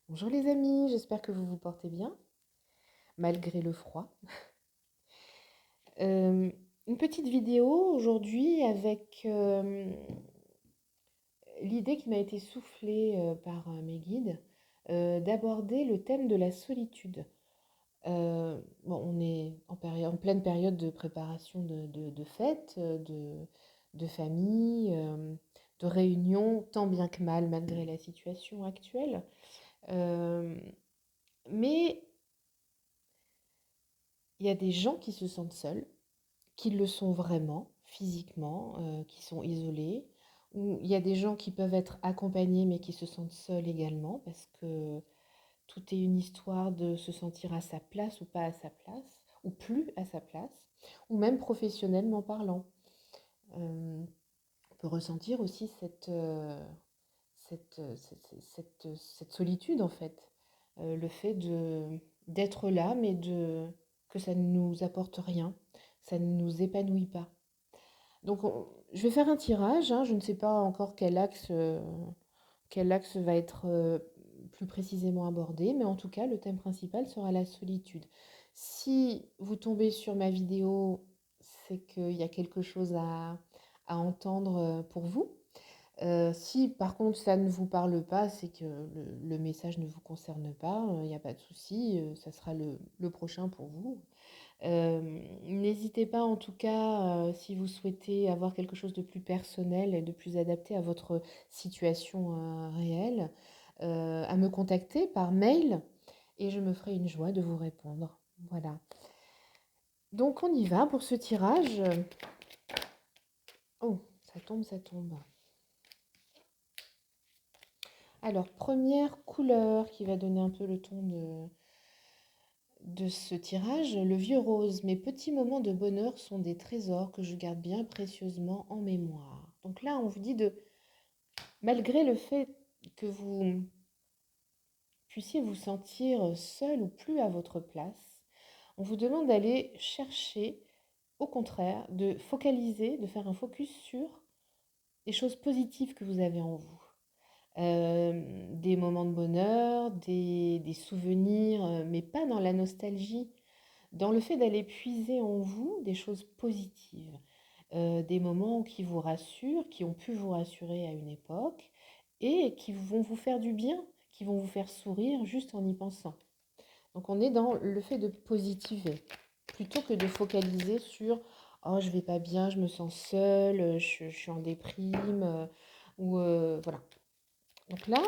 Bonjour les amis, j'espère que vous vous portez bien, malgré le froid. Euh, une petite vidéo aujourd'hui avec l'idée qui m'a été soufflée par mes guides d'aborder le thème de la solitude. Bon, on est en pleine période de préparation de fêtes, de famille, de réunions, tant bien que mal, malgré la situation actuelle. Euh, mais il y a des gens qui se sentent seuls, qui le sont vraiment, physiquement, qui sont isolés, ou il y a des gens qui peuvent être accompagnés mais qui se sentent seuls également, parce que tout est une histoire de se sentir à sa place ou pas à sa place, ou plus à sa place, ou même professionnellement parlant. On peut ressentir aussi cette solitude en fait. Le fait d'être là, mais que ça ne nous apporte rien, ça ne nous épanouit pas. Donc je vais faire un tirage, hein, je ne sais pas encore quel axe va être plus précisément abordé, mais en tout cas le thème principal sera la solitude. Si vous tombez sur ma vidéo, c'est qu'il y a quelque chose à entendre pour vous. Si par contre ça ne vous parle pas, c'est que le message ne vous concerne pas, il n'y a pas de souci, ça sera le prochain pour vous. N'hésitez pas en tout cas, si vous souhaitez avoir quelque chose de plus personnel et de plus adapté à votre situation réelle, à me contacter par mail et je me ferai une joie de vous répondre. Voilà. Donc on y va pour ce tirage. Oh, ça tombe, ça tombe. Alors, première couleur qui va donner un peu le ton de ce tirage, le vieux rose. Mes petits moments de bonheur sont des trésors que je garde bien précieusement en mémoire. Donc là, on vous dit malgré le fait que vous puissiez vous sentir seul ou plus à votre place, on vous demande d'aller chercher, au contraire, de focaliser, de faire un focus sur les choses positives que vous avez en vous. Des moments de bonheur, des souvenirs, mais pas dans la nostalgie, dans le fait d'aller puiser en vous des choses positives, des moments qui vous rassurent, qui ont pu vous rassurer à une époque et qui vont vous faire du bien, qui vont vous faire sourire juste en y pensant. Donc on est dans le fait de positiver, plutôt que de focaliser sur «Oh, je vais pas bien, je me sens seule, je suis en déprime», ou voilà. Donc là,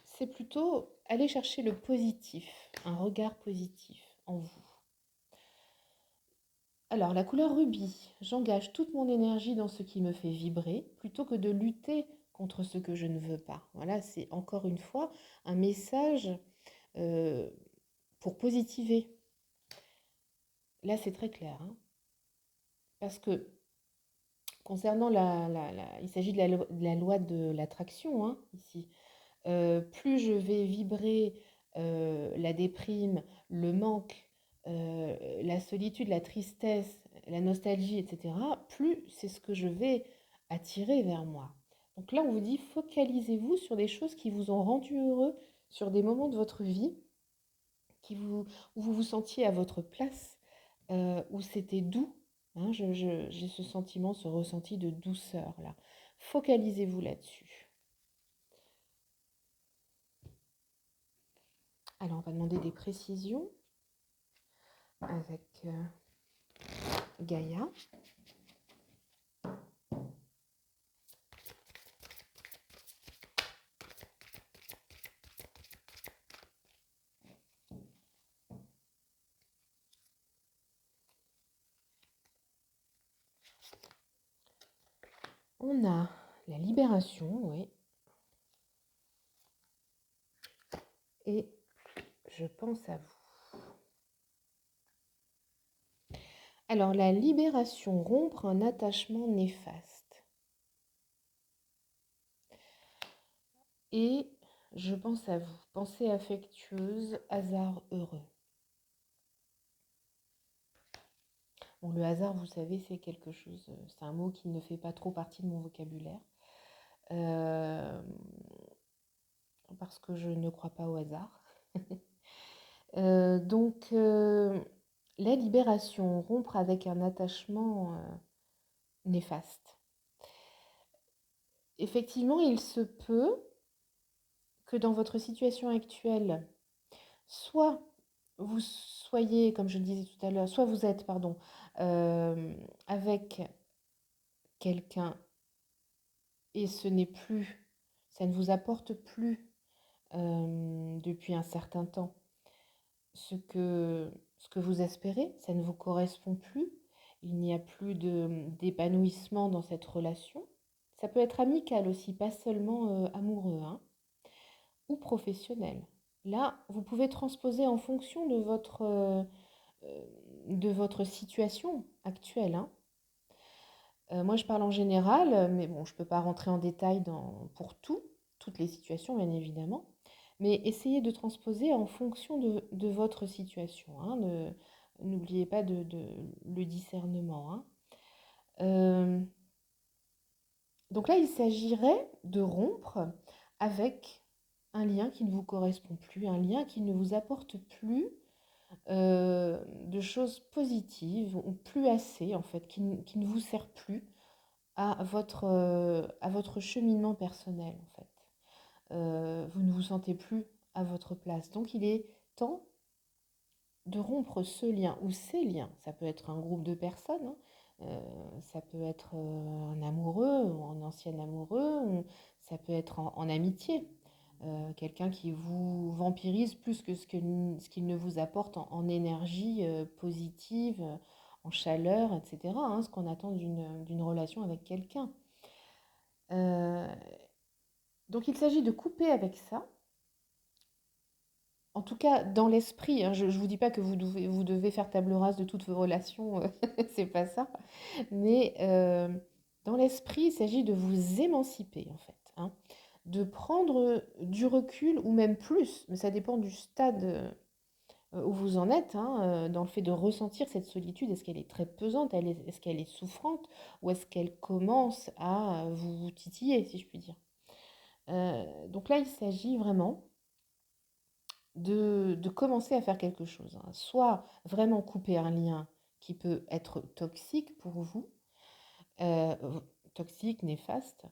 c'est plutôt aller chercher le positif, un regard positif en vous. Alors, la couleur rubis, j'engage toute mon énergie dans ce qui me fait vibrer plutôt que de lutter contre ce que je ne veux pas. Voilà, c'est encore une fois un message euh, pour positiver. Là, c'est très clair, hein, parce que concernant il s'agit de la loi de l'attraction, hein, ici. Plus je vais vibrer la déprime, le manque, la solitude, la tristesse, la nostalgie, etc., plus c'est ce que je vais attirer vers moi. Donc là, on vous dit, focalisez-vous sur des choses qui vous ont rendu heureux, sur des moments de votre vie où vous vous sentiez à votre place, où c'était doux. Hein, j'ai ce sentiment, ce ressenti de douceur là. Focalisez-vous là-dessus. Alors, on va demander des précisions avec Gaïa. On a la libération, oui, et je pense à vous. Alors, la libération, rompre un attachement néfaste. Et je pense à vous, pensée affectueuse, hasard heureux. Bon, le hasard, vous savez, c'est quelque chose, c'est un mot qui ne fait pas trop partie de mon vocabulaire. Euh, parce que je ne crois pas au hasard. Donc, la libération, rompre avec un attachement néfaste. Effectivement, il se peut que dans votre situation actuelle, soit vous soyez, comme je le disais tout à l'heure, soit vous êtes, pardon, avec quelqu'un et ça ne vous apporte plus depuis un certain temps ce que vous espérez, ça ne vous correspond plus, il n'y a plus d'épanouissement dans cette relation. Ça peut être amical aussi, pas seulement amoureux, hein, ou professionnel. Là, vous pouvez transposer en fonction de votre situation actuelle, hein. Moi, je parle en général, mais bon, je ne peux pas rentrer en détail pour toutes les situations, bien évidemment. Mais essayez de transposer en fonction de votre situation, hein. N'oubliez pas le discernement, hein. Euh, donc là, il s'agirait de rompre avec un lien qui ne vous correspond plus, un lien qui ne vous apporte plus de choses positives, ou plus assez, en fait, qui ne vous sert plus à votre cheminement personnel, en fait. Vous ne vous sentez plus à votre place. Donc, il est temps de rompre ce lien ou ces liens. Ça peut être un groupe de personnes, hein. Ça peut être un amoureux ou un ancien amoureux, ou ça peut être en amitié. Quelqu'un qui vous vampirise plus que ce qu'il ne vous apporte en énergie positive, en chaleur, etc., hein, ce qu'on attend d'une relation avec quelqu'un. Euh, donc il s'agit de couper avec ça. En tout cas, dans l'esprit, hein, je ne vous dis pas que vous devez faire table rase de toutes vos relations, c'est pas ça. Mais dans l'esprit, il s'agit de vous émanciper, en fait, hein, de prendre du recul ou même plus, mais ça dépend du stade où vous en êtes, hein, dans le fait de ressentir cette solitude. Est-ce qu'elle est très pesante, est-ce qu'elle est souffrante, ou est-ce qu'elle commence à vous titiller, si je puis dire. Donc là, il s'agit vraiment de commencer à faire quelque chose, hein. Soit vraiment couper un lien qui peut être toxique pour vous, euh, toxique, néfaste,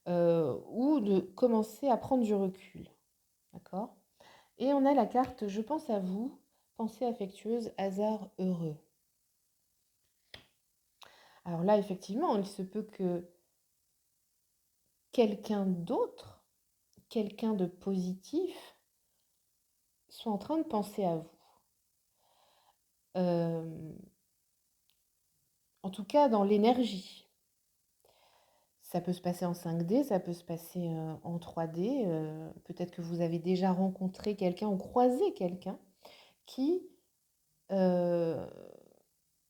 ou de commencer à prendre du recul. D'accord? Et on a la carte Je pense à vous, pensée affectueuse, hasard heureux. Alors là, effectivement, il se peut que quelqu'un d'autre, quelqu'un de positif, soit en train de penser à vous. Euh, en tout cas, dans l'énergie. Ça peut se passer en 5D, ça peut se passer en 3D. Peut-être que vous avez déjà rencontré quelqu'un ou croisé quelqu'un qui euh,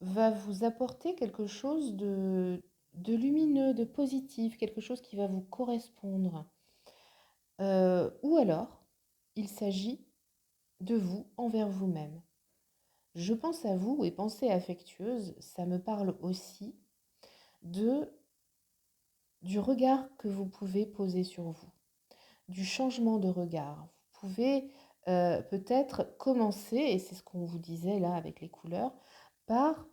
va vous apporter quelque chose de lumineux, de positif, quelque chose qui va vous correspondre. Ou alors, il s'agit de vous envers vous-même. Je pense à vous et pensée affectueuse, ça me parle aussi de, du regard que vous pouvez poser sur vous, du changement de regard. Vous pouvez peut-être commencer, et c'est ce qu'on vous disait là avec les couleurs, par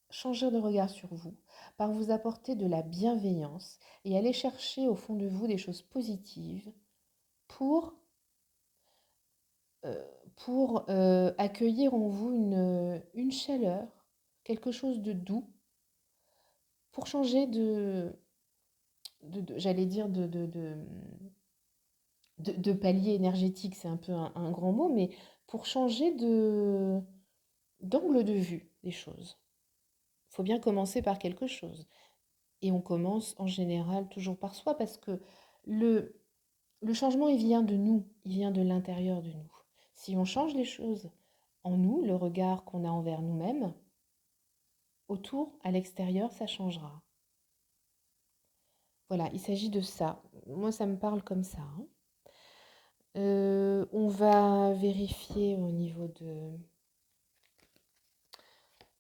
changer de regard sur vous, par vous apporter de la bienveillance et aller chercher au fond de vous des choses positives pour, euh, pour accueillir en vous une chaleur, quelque chose de doux, pour changer j'allais dire, de palier énergétique, c'est un peu un grand mot, mais pour changer d'angle de vue des choses. Il faut bien commencer par quelque chose. Et on commence en général toujours par soi parce que le, le changement, il vient de nous, il vient de l'intérieur de nous. Si on change les choses en nous, le regard qu'on a envers nous-mêmes, autour, à l'extérieur, ça changera. Voilà, il s'agit de ça. Moi, ça me parle comme ça, hein. On va vérifier au niveau de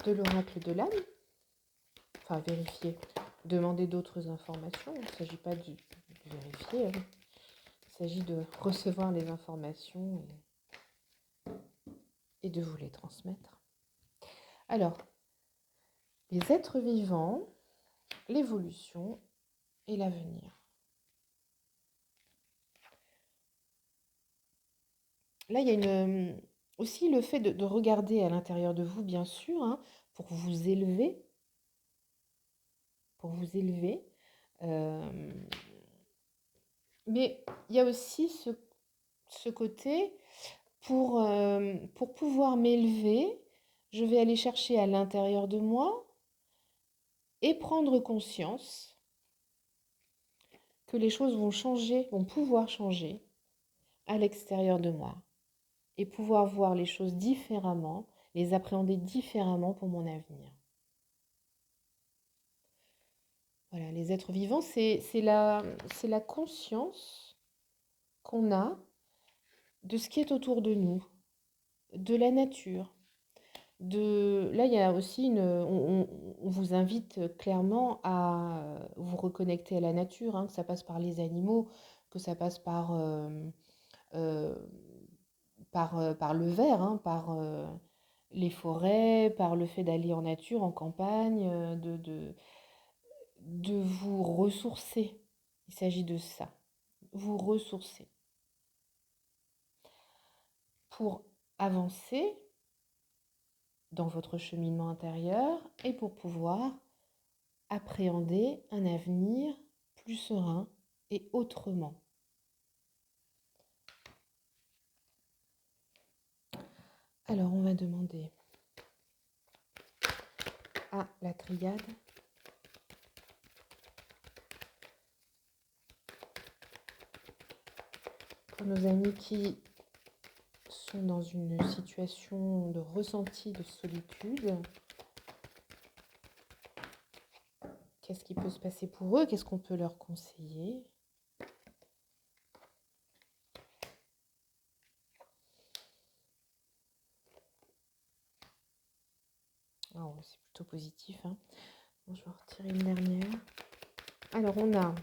l'oracle de l'âme. Enfin, vérifier, demander d'autres informations. Il ne s'agit pas de vérifier, hein. Il s'agit de recevoir les informations et de vous les transmettre. Alors, les êtres vivants, l'évolution et l'avenir. Là, il y a aussi le fait de regarder à l'intérieur de vous, bien sûr, hein, pour vous élever. Euh, mais il y a aussi ce côté, pour pouvoir m'élever, je vais aller chercher à l'intérieur de moi et prendre conscience que les choses vont changer, vont pouvoir changer à l'extérieur de moi et pouvoir voir les choses différemment, les appréhender différemment pour mon avenir. Voilà, les êtres vivants, c'est la conscience qu'on a de ce qui est autour de nous, de la nature. Là, il y a aussi on vous invite clairement à vous reconnecter à la nature, hein, que ça passe par les animaux, que ça passe euh, par le vert, hein, par les forêts, par le fait d'aller en nature, en campagne, de vous ressourcer. Il s'agit de ça, vous ressourcer pour avancer dans votre cheminement intérieur et pour pouvoir appréhender un avenir plus serein et autrement. Alors, on va demander à la triade pour nos amis qui sont dans une situation de ressenti de solitude. Qu'est-ce qui peut se passer pour eux? Qu'est-ce qu'on peut leur conseiller? Oh, c'est plutôt positif, hein. Bon, je vais en retirer une dernière. Alors, on a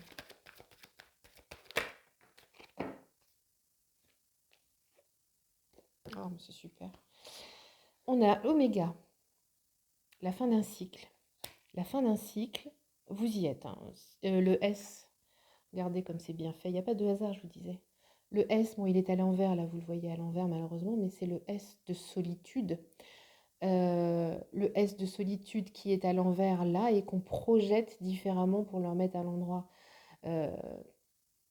oh, mais c'est super. On a Oméga, la fin d'un cycle. La fin d'un cycle, vous y êtes, hein. Le S, regardez comme c'est bien fait. Il n'y a pas de hasard, je vous disais. Le S, bon, il est à l'envers, là, vous le voyez à l'envers, malheureusement, mais c'est le S de solitude. Le S de solitude qui est à l'envers, là, et qu'on projette différemment pour le remettre à l'endroit. Euh,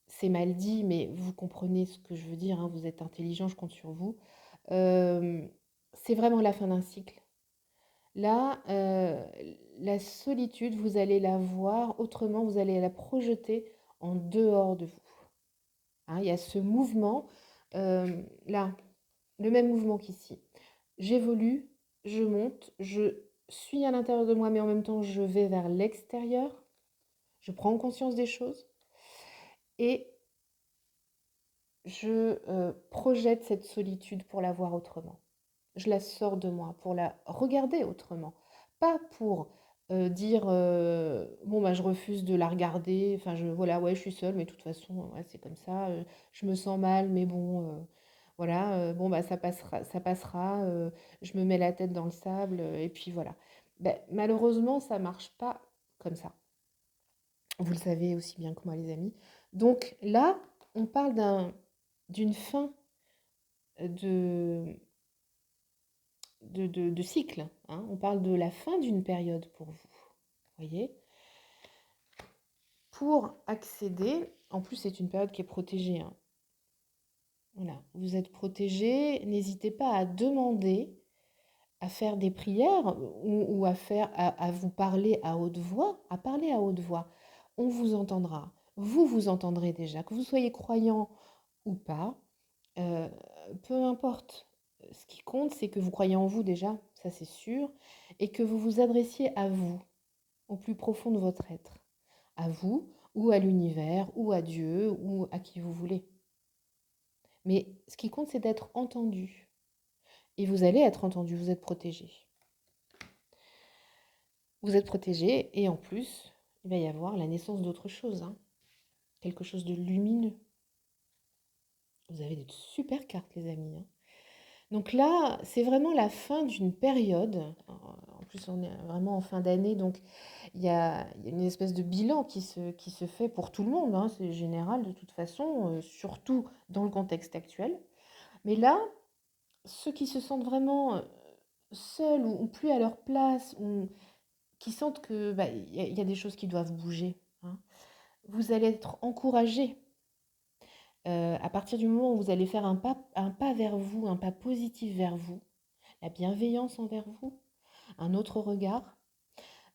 c'est mal dit, mais vous comprenez ce que je veux dire, hein. Vous êtes intelligent, je compte sur vous. C'est vraiment la fin d'un cycle. Là, la solitude, vous allez la voir autrement, vous allez la projeter en dehors de vous. Hein, il y a ce mouvement, là, le même mouvement qu'ici. J'évolue, je monte, je suis à l'intérieur de moi, mais en même temps, je vais vers l'extérieur. Je prends conscience des choses et je projette cette solitude pour la voir autrement. Je la sors de moi pour la regarder autrement. Pas pour dire bon bah je refuse de la regarder, enfin voilà, ouais, je suis seule, mais de toute façon, ouais, c'est comme ça, je me sens mal, mais bon, voilà, bon bah ça passera, je me mets la tête dans le sable, et puis voilà. Ben, malheureusement, ça marche pas comme ça. Vous le savez aussi bien que moi, les amis. Donc là, on parle d'une fin de, de cycle, hein. On parle de la fin d'une période pour vous. Voyez? Pour accéder, en plus c'est une période qui est protégée, hein. Voilà, vous êtes protégé, n'hésitez pas à demander, à faire des prières ou à vous parler à haute voix, à parler à haute voix. On vous entendra, vous vous entendrez déjà, que vous soyez croyant ou pas, euh, peu importe. Ce qui compte, c'est que vous croyez en vous déjà, ça c'est sûr, et que vous vous adressiez à vous, au plus profond de votre être, à vous, ou à l'univers, ou à Dieu, ou à qui vous voulez. Mais ce qui compte, c'est d'être entendu. Et vous allez être entendu, vous êtes protégé. Vous êtes protégé, et en plus, il va y avoir la naissance d'autre chose, hein. Quelque chose de lumineux. Vous avez de super cartes, les amis, hein. Donc là, c'est vraiment la fin d'une période. En plus, on est vraiment en fin d'année, donc il y a une espèce de bilan qui se fait pour tout le monde, hein, c'est général de toute façon, surtout dans le contexte actuel. Mais là, ceux qui se sentent vraiment seuls ou plus à leur place, ou qui sentent que bah, il y a des choses qui doivent bouger, hein, vous allez être encouragés. À partir du moment où vous allez faire un pas vers vous, un pas positif vers vous, la bienveillance envers vous, un autre regard,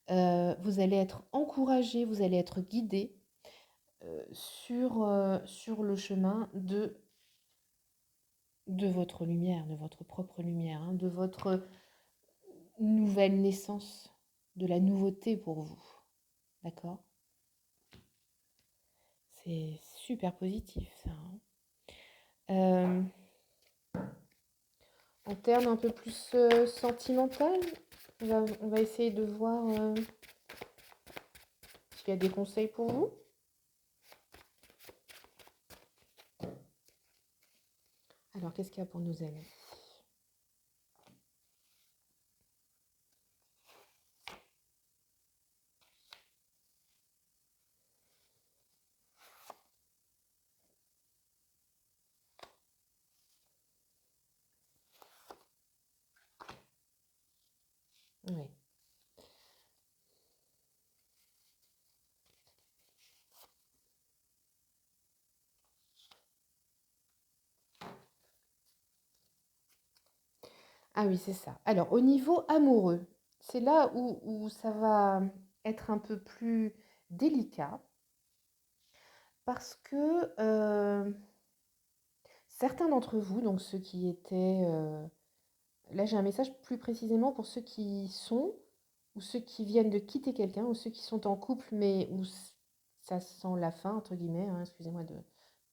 vous allez être encouragé, vous allez être guidé sur le chemin de votre lumière, de votre propre lumière, hein, de votre nouvelle naissance, de la nouveauté pour vous. D'accord? C'est super positif, ça, hein. Euh, En termes un peu plus sentimental, on va essayer de voir s'il y a des conseils pour vous. Alors, qu'est-ce qu'il y a pour nos amis? Oui. Ah oui, c'est ça. Alors, au niveau amoureux, c'est là où ça va être un peu plus délicat parce que certains d'entre vous, donc ceux qui étaient... là, j'ai un message plus précisément pour ceux qui sont ou ceux qui viennent de quitter quelqu'un ou ceux qui sont en couple mais où ça sent la fin, entre guillemets, hein, excusez-moi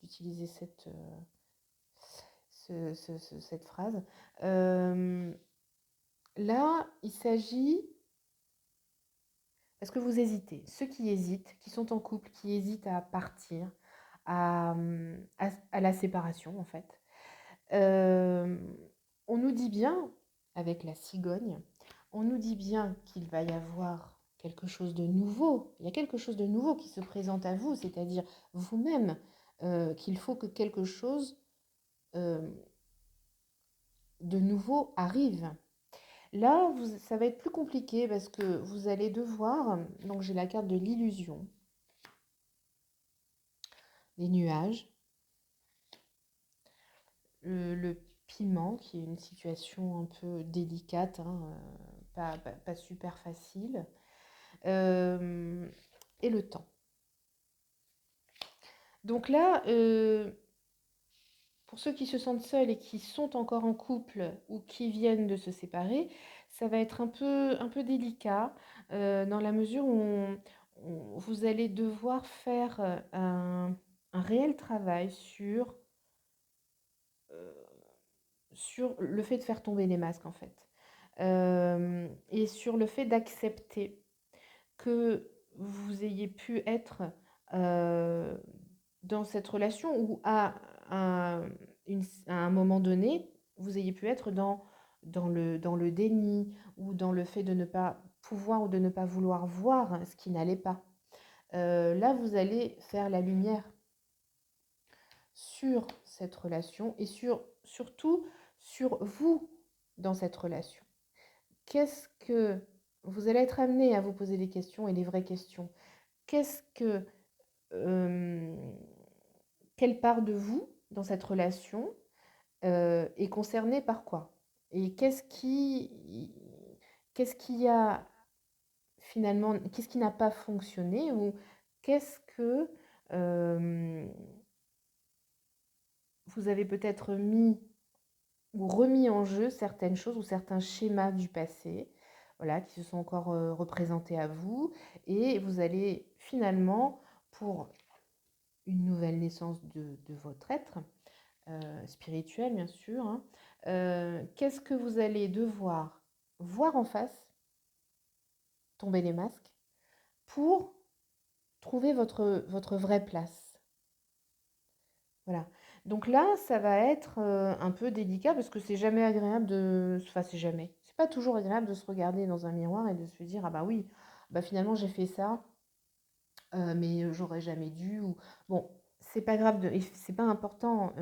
d'utiliser cette phrase. Euh, Là, il s'agit, parce que vous hésitez, ceux qui hésitent, qui sont en couple, qui hésitent à partir, à la séparation en fait. Euh, on nous dit bien, avec la cigogne, on nous dit bien qu'il va y avoir quelque chose de nouveau. Il y a quelque chose de nouveau qui se présente à vous, c'est-à-dire vous-même, qu'il faut que quelque chose euh, de nouveau arrive. Là, ça va être plus compliqué parce que vous allez devoir, donc j'ai la carte de l'illusion, des nuages, le piment qui est une situation un peu délicate, hein, pas super facile, euh, et le temps. Donc là, pour ceux qui se sentent seuls et qui sont encore en couple ou qui viennent de se séparer, ça va être un peu délicat dans la mesure où vous allez devoir faire un réel travail euh, sur le fait de faire tomber les masques en fait. Et sur le fait d'accepter que vous ayez pu être euh, dans cette relation ou à un moment donné, vous ayez pu être dans le déni ou dans le fait de ne pas pouvoir ou de ne pas vouloir voir ce qui n'allait pas. Là, vous allez faire la lumière sur cette relation et surtout sur vous dans cette relation. Qu'est-ce que vous allez être amené à vous poser des questions et les vraies questions. Qu'est-ce que euh, quelle part de vous dans cette relation est concernée par quoi? Et qu'est-ce qui a finalement, qu'est-ce qui n'a pas fonctionné ou qu'est-ce que euh, vous avez peut-être mis ou remis en jeu certaines choses ou certains schémas du passé, voilà, qui se sont encore représentés à vous, et vous allez finalement, pour une nouvelle naissance de votre être, spirituel bien sûr, hein, qu'est-ce que vous allez devoir voir en face, tomber les masques, pour trouver votre vraie place. Voilà. Donc là, ça va être un peu délicat parce que c'est jamais agréable enfin, c'est jamais. C'est pas toujours agréable de se regarder dans un miroir et de se dire, ah bah oui, bah finalement j'ai fait ça, mais j'aurais jamais dû. Ou... Bon, c'est pas grave, c'est pas important.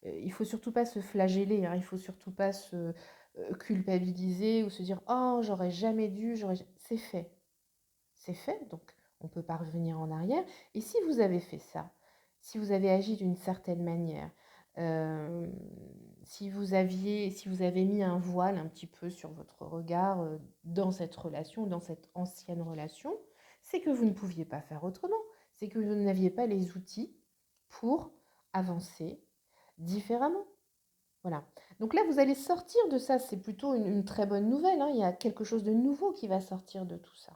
Il faut surtout pas se flageller, hein, il faut surtout pas se culpabiliser ou se dire, oh, j'aurais jamais dû, C'est fait. C'est fait, donc on ne peut pas revenir en arrière. Et si vous avez fait ça, si vous avez agi d'une certaine manière, euh, si vous avez mis un voile un petit peu sur votre regard dans cette relation, dans cette ancienne relation, c'est que vous ne pouviez pas faire autrement. C'est que vous n'aviez pas les outils pour avancer différemment. Voilà. Donc là, vous allez sortir de ça. C'est plutôt une très bonne nouvelle, hein. Il y a quelque chose de nouveau qui va sortir de tout ça.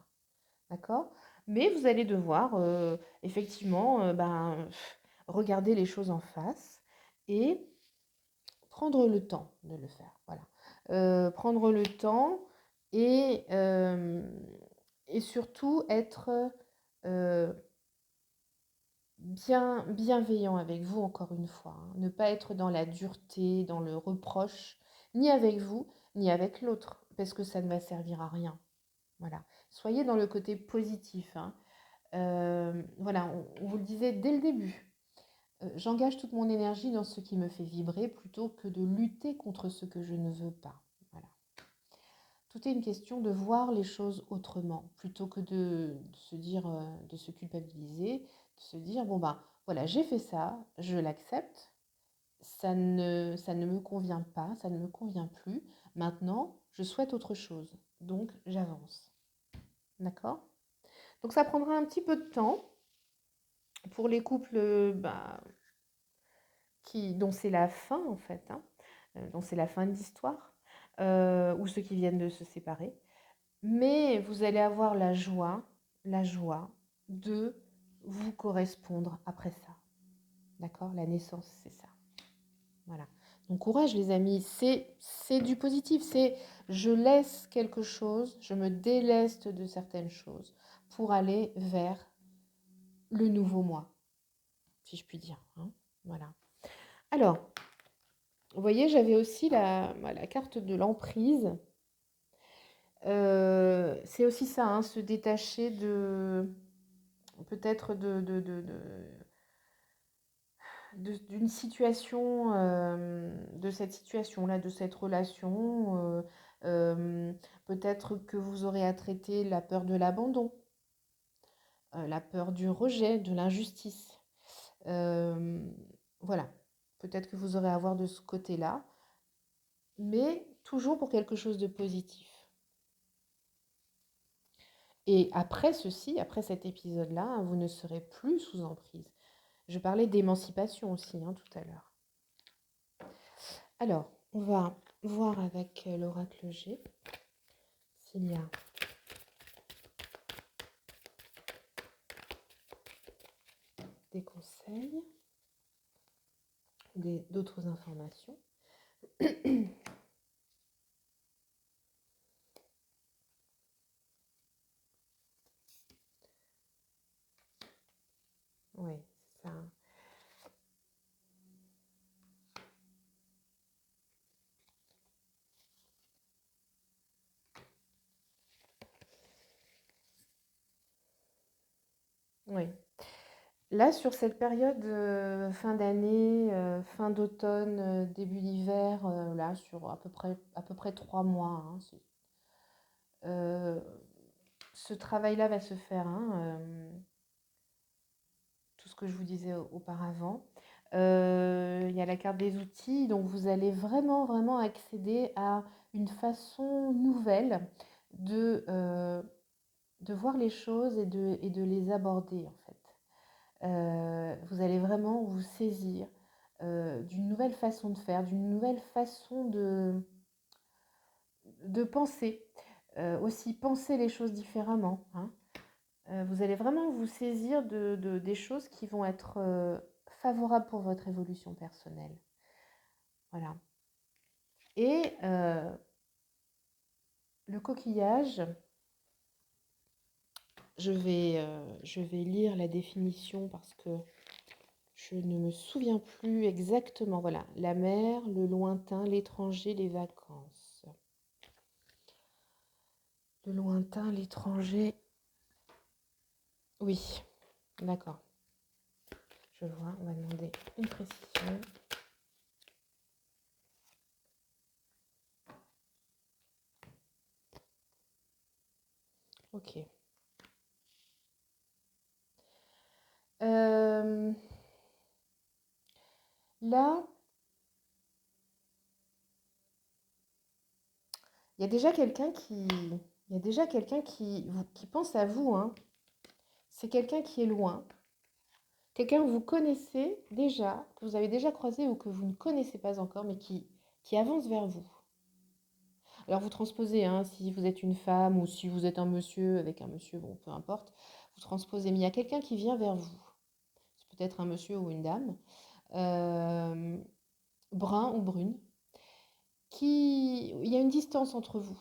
D'accord? Mais vous allez devoir effectivement regarder les choses en face et prendre le temps de le faire. Voilà. Prendre le temps et, euh, et surtout être euh, bienveillant avec vous, encore une fois, hein. Ne pas être dans la dureté, dans le reproche, ni avec vous, ni avec l'autre, parce que ça ne va servir à rien. Voilà. Soyez dans le côté positif, hein. Voilà, on vous le disait dès le début. J'engage toute mon énergie dans ce qui me fait vibrer plutôt que de lutter contre ce que je ne veux pas. Voilà. Tout est une question de voir les choses autrement, plutôt que de se dire, de se culpabiliser, de se dire, bon bah voilà, j'ai fait ça, je l'accepte, ça ne me convient pas, ça ne me convient plus. Maintenant, je souhaite autre chose, donc j'avance. D'accord? Donc ça prendra un petit peu de temps pour les couples dont c'est la fin en fait, hein, dont c'est la fin de l'histoire, ou ceux qui viennent de se séparer. Mais vous allez avoir la joie de vous correspondre après ça. D'accord? La naissance, c'est ça. Voilà. Donc courage les amis, c'est du positif, c'est je laisse quelque chose, je me déleste de certaines choses pour aller vers le nouveau moi, si je puis dire, hein. Voilà. Alors, vous voyez, j'avais aussi la carte de l'emprise. C'est aussi ça, hein, se détacher peut-être d'une situation, de cette situation-là, de cette relation. Peut-être que vous aurez à traiter la peur de l'abandon, la peur du rejet, de l'injustice. Euh, voilà, peut-être que vous aurez à voir de ce côté-là, mais toujours pour quelque chose de positif. Et après ceci, après cet épisode-là, vous ne serez plus sous emprise. Je parlais d'émancipation aussi, hein, tout à l'heure. Alors, on va voir avec l'oracle G s'il y a des conseils, d'autres informations. Oui, c'est ça. Oui. Là, sur cette période fin d'année, fin d'automne, début d'hiver, là, sur à peu près 3 mois, hein, euh, ce travail-là va se faire, hein, tout ce que je vous disais auparavant. Il y a la carte des outils, donc vous allez vraiment, vraiment accéder à une façon nouvelle de voir les choses et de les aborder, en fait. Vous allez vraiment vous saisir d'une nouvelle façon de faire, d'une nouvelle façon de penser. Aussi penser les choses différemment, hein. Vous allez vraiment vous saisir des choses qui vont être favorables pour votre évolution personnelle. Voilà. Et le coquillage, je vais lire la définition parce que Je ne me souviens plus exactement. Voilà, la mer, le lointain, l'étranger, les vacances. Le lointain, l'étranger. Oui, d'accord. Je vois, on va demander une précision. Ok. Là, il y a déjà quelqu'un qui, il y a déjà quelqu'un qui pense à vous, hein. C'est quelqu'un qui est loin, quelqu'un que vous connaissez déjà, que vous avez déjà croisé ou que vous ne connaissez pas encore, mais qui avance vers vous. Alors vous transposez, hein, si vous êtes une femme ou si vous êtes un monsieur avec un monsieur, bon, peu importe, vous transposez. Mais il y a quelqu'un qui vient vers vous. C'est peut-être un monsieur ou une dame, euh, brun ou brune, il y a une distance entre vous.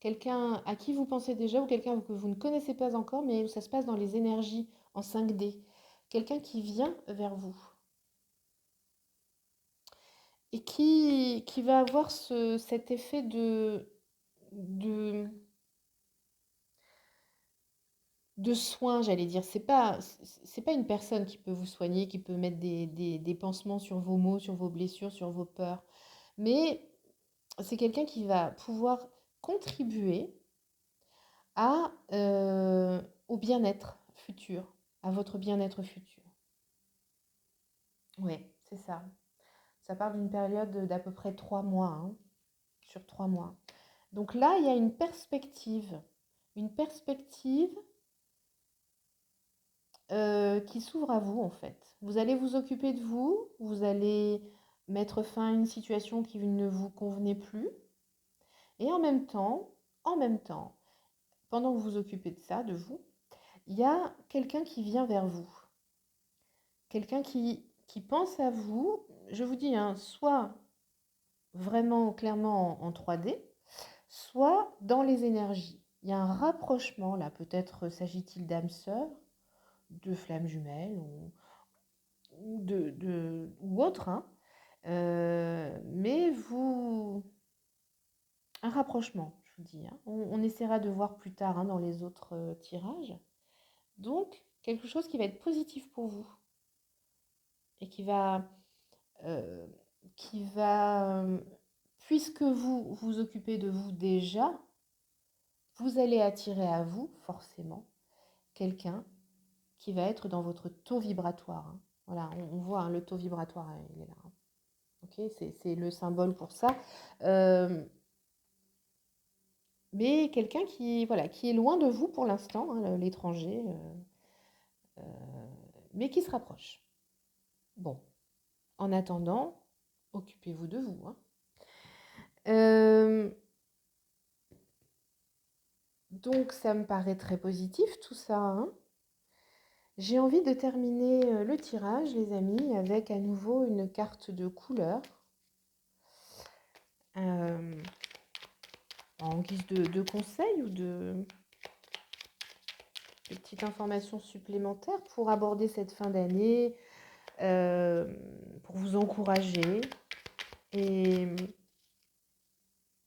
Quelqu'un à qui vous pensez déjà ou quelqu'un que vous ne connaissez pas encore, mais où ça se passe dans les énergies en 5D. Quelqu'un qui vient vers vous et qui va avoir cet effet de, de soin, j'allais dire. C'est pas une personne qui peut vous soigner, qui peut mettre des pansements sur vos maux, sur vos blessures, sur vos peurs. Mais c'est quelqu'un qui va pouvoir contribuer à, au bien-être futur, à votre bien-être futur. Oui, c'est ça. Ça part d'une période d'à peu près 3 mois, hein, sur 3 mois. Donc là, il y a une perspective qui s'ouvre à vous en fait. Vous allez vous occuper de vous, vous allez mettre fin à une situation qui ne vous convenait plus, et en même temps, pendant que vous vous occupez de ça, de vous, il y a quelqu'un qui vient vers vous. Quelqu'un qui pense à vous, je vous dis, hein, soit vraiment clairement en 3D, soit dans les énergies. Il y a un rapprochement, là, peut-être s'agit-il d'âmes sœurs, de flammes jumelles ou autre, hein. Mais un rapprochement, je vous dis, hein. On essaiera de voir plus tard, hein, dans les autres tirages. Donc, quelque chose qui va être positif pour vous et euh, qui va, puisque vous vous occupez de vous déjà, vous allez attirer à vous, forcément, quelqu'un qui va être dans votre taux vibratoire, hein. Voilà, on voit, hein, le taux vibratoire, hein, il est là, hein. Ok, c'est le symbole pour ça. Euh, mais quelqu'un voilà, qui est loin de vous pour l'instant, hein, l'étranger, euh, mais qui se rapproche. Bon, en attendant, occupez-vous de vous, hein. Euh, donc, ça me paraît très positif tout ça, hein. J'ai envie de terminer le tirage, les amis, avec à nouveau une carte de couleur. Euh, en guise de conseil ou de petites informations supplémentaires pour aborder cette fin d'année, pour vous encourager et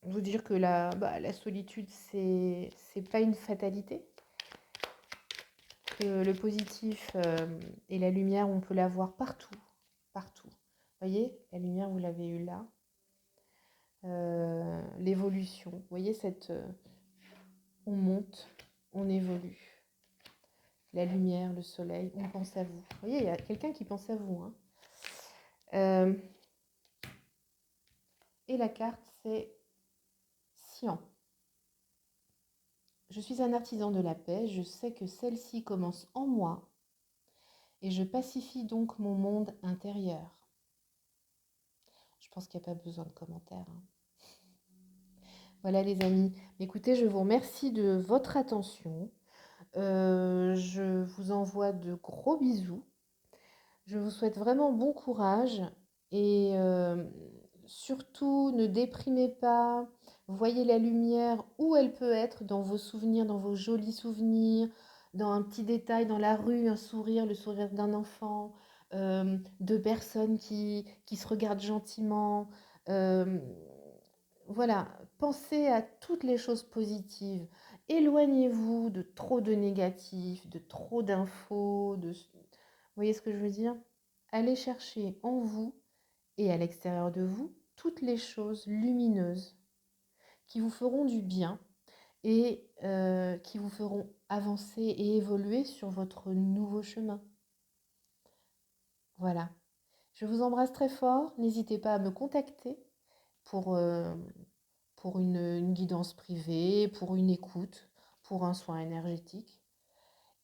vous dire que la solitude, c'est pas une fatalité, que le positif et la lumière, on peut la voir partout, partout. Vous voyez, la lumière, vous l'avez eue là. L'évolution, vous voyez, on monte, on évolue. La lumière, le soleil, on pense à vous. Vous voyez, il y a quelqu'un qui pense à vous, hein. Euh, et la carte, c'est Cyan. Je suis un artisan de la paix, je sais que celle-ci commence en moi et je pacifie donc mon monde intérieur. Je pense qu'il n'y a pas besoin de commentaires, hein. Voilà les amis, écoutez, je vous remercie de votre attention. Je vous envoie de gros bisous. Je vous souhaite vraiment bon courage et surtout ne déprimez pas. Voyez la lumière où elle peut être dans vos souvenirs, dans vos jolis souvenirs, dans un petit détail, dans la rue, un sourire, le sourire d'un enfant, de personnes qui se regardent gentiment. Euh, voilà, pensez à toutes les choses positives. Éloignez-vous de trop de négatifs, de trop d'infos. Vous voyez ce que je veux dire? Allez chercher en vous et à l'extérieur de vous toutes les choses lumineuses qui vous feront du bien et qui vous feront avancer et évoluer sur votre nouveau chemin. Voilà. Je vous embrasse très fort. N'hésitez pas à me contacter pour, pour une guidance privée, pour une écoute, pour un soin énergétique.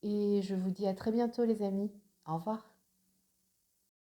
Et je vous dis à très bientôt les amis. Au revoir.